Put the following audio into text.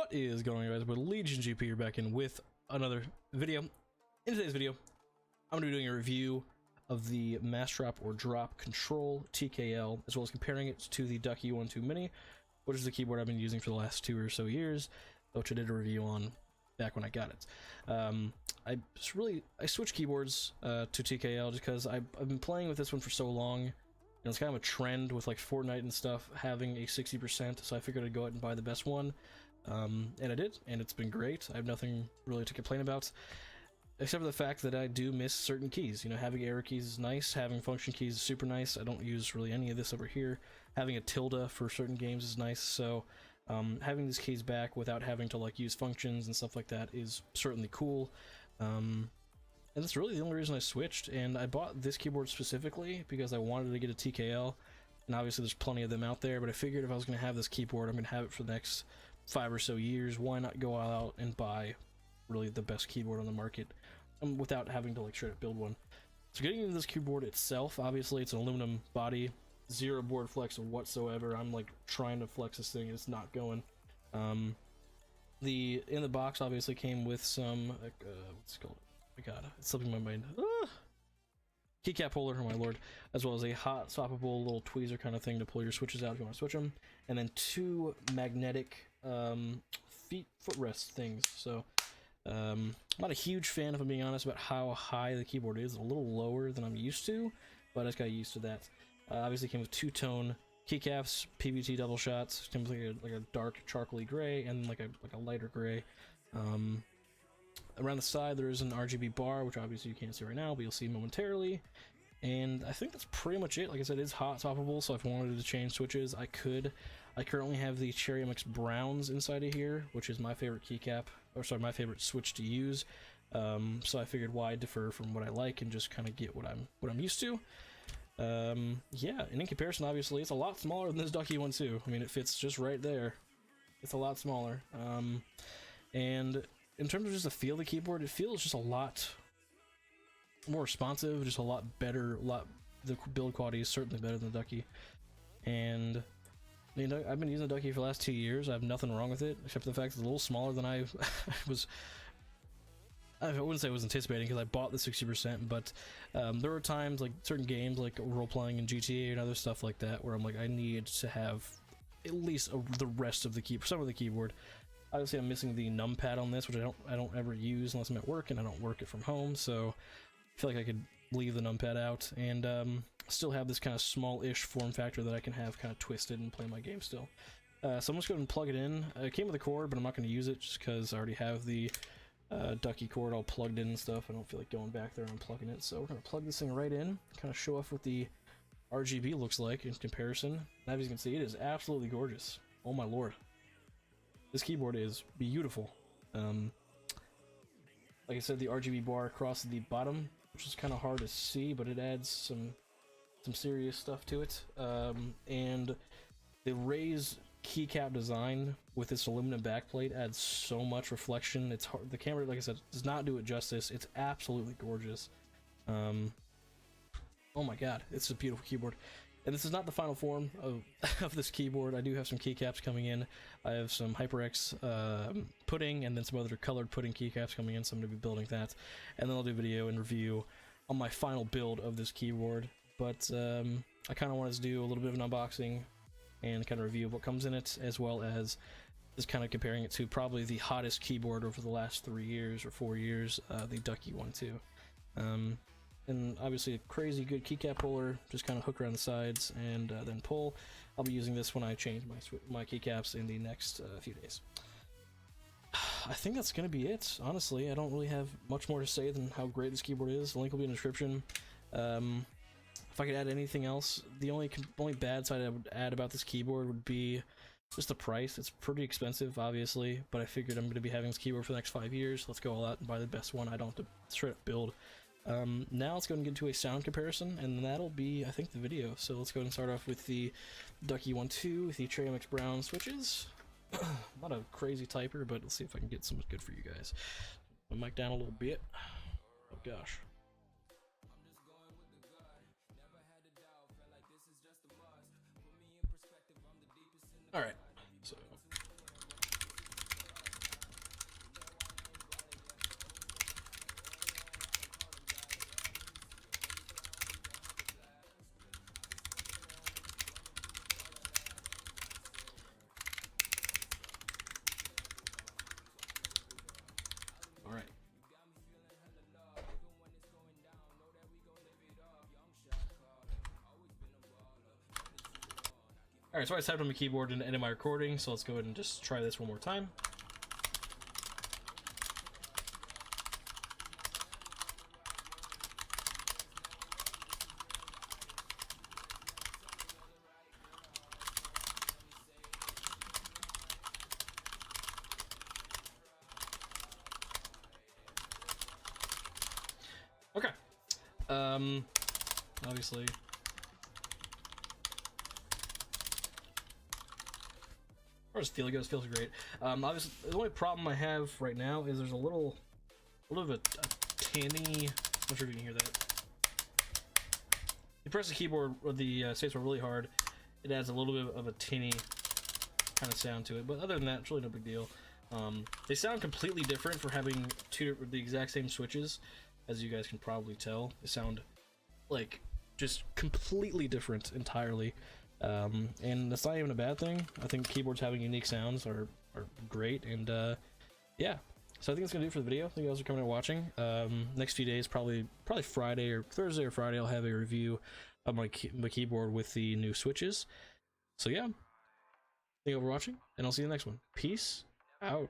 What is going on, guys? With Legion GP, you're back in with another video. In today's video, I'm going to be doing a review of the Mass Drop or Drop Control TKL, as well as comparing it to the Ducky 1.2 Mini, which is the keyboard I've been using for the last 2 or so years, which I did a review on back when I got it. I switched keyboards to TKL just because I've been playing with this one for so long. And it's kind of a trend with like Fortnite and stuff having a 60%, so I figured I'd go out and buy the best one. And I did, and it's been great. I have nothing really to complain about, except for the fact that I do miss certain keys. You know, having arrow keys is nice, having function keys is super nice. I don't use really any of this over here. Having a tilde for certain games is nice, so having these keys back without having to like use functions and stuff like that is certainly cool. And that's really the only reason I switched, and I bought this keyboard specifically because I wanted to get a TKL, and obviously there's plenty of them out there, but I figured if I was going to have this keyboard, I'm going to have it for the next 5 or so years. Why not go all out and buy really the best keyboard on the market without having to like straight up build one? So getting into this keyboard itself, obviously it's an aluminum body, zero board flex whatsoever. I'm like trying to flex this thing and it's not going. In the box obviously came with some what's it called? Oh my god, it's slipping my mind. Keycap holder, oh my lord, as well as a hot swappable little tweezer kind of thing to pull your switches out if you want to switch them, and then 2 magnetic footrest things. So I'm not a huge fan, if I'm being honest, about how high the keyboard is. A little lower than I'm used to, but I just got used to that. Obviously came with 2-tone keycaps, PVT double shots. Came with like a dark charcoaly gray and like a lighter gray. Around the side there is an RGB bar, which obviously you can't see right now, but you'll see momentarily. And I think that's pretty much it. Like I said, it's hot swappable, so if I wanted to change switches, I could. I currently have the Cherry MX Browns inside of here, which is my favorite keycap, or sorry, my favorite switch to use. So I figured why differ from what I like and just kind of get what I'm used to. Yeah, and in comparison, obviously, it's a lot smaller than this Ducky 1.2. I mean, it fits just right there. It's a lot smaller. And in terms of just the feel of the keyboard, it feels just a lot more responsive, just a lot better. The build quality is certainly better than the Ducky. And you know, I've been using the Ducky for the last 2 years. I have nothing wrong with it, except for the fact it's a little smaller than I was. I wouldn't say I was anticipating because I bought the 60%, but there were times like certain games, like role playing in GTA and other stuff like that, where I'm like, I need to have at least the rest of the some of the keyboard. Obviously, I'm missing the numpad on this, which I don't ever use unless I'm at work, and I don't work it from home, so I feel like I could leave the numpad out and still have this kind of small-ish form factor that I can have kind of twisted and play my game still. So I'm just going to plug it in. It came with a cord, but I'm not going to use it just because I already have the Ducky cord all plugged in and stuff. I don't feel like going back there and unplugging it, so we're going to plug this thing right in, kind of show off what the RGB looks like in comparison. And as you can see, it is absolutely gorgeous. Oh my lord. This keyboard is beautiful. Like I said, the RGB bar across the bottom, which is kind of hard to see, but it adds some serious stuff to it. And the raised keycap design with this aluminum backplate adds so much reflection. It's hard. The camera, like I said, does not do it justice. It's absolutely gorgeous. Oh my god, it's a beautiful keyboard. And this is not the final form of this keyboard. I do have some keycaps coming in. I have some HyperX pudding and then some other colored pudding keycaps coming in, so I'm going to be building that. And then I'll do a video and review on my final build of this keyboard. But I kind of wanted to do a little bit of an unboxing and kind of review what comes in it, as well as just kind of comparing it to probably the hottest keyboard over the last 3 years or 4 years, the Ducky 1.2. And obviously a crazy good keycap holder, just kind of hook around the sides and then pull. I'll be using this when I change my keycaps in the next few days. I think that's going to be it, honestly. I don't really have much more to say than how great this keyboard is. The link will be in the description. If I could add anything else, the only bad side I would add about this keyboard would be just the price. It's pretty expensive, obviously, but I figured I'm going to be having this keyboard for the next 5 years. Let's go all out and buy the best one. I don't have to straight up build. Now let's go and get into a sound comparison, and that'll be, I think, the video. So let's go ahead and start off with the Ducky 1.2 with the Cherry MX Brown switches. Not a crazy typer, but let's see if I can get something good for you guys. My mic down a little bit. Oh gosh. Alright, so Alright, so I tapped on my keyboard and ended my recording, so let's go ahead and just try this one more time. Okay. Obviously. Or just feeling good. It feels great. Obviously, the only problem I have right now is there's a little bit of a tinny. I'm not sure if you can hear that. You press the keyboard or the spacebar really hard, it adds a little bit of a tinny kind of sound to it. But other than that, it's really no big deal. They sound completely different for having the exact same switches, as you guys can probably tell. They sound like just completely different entirely. And that's not even a bad thing. I think keyboards having unique sounds are great, and yeah. So I think that's gonna do it for the video. Thank you guys for coming and watching. Next few days, probably Friday or Thursday or Friday, I'll have a review of my keyboard with the new switches. So yeah, thank you for watching, and I'll see you in the next one. Peace out.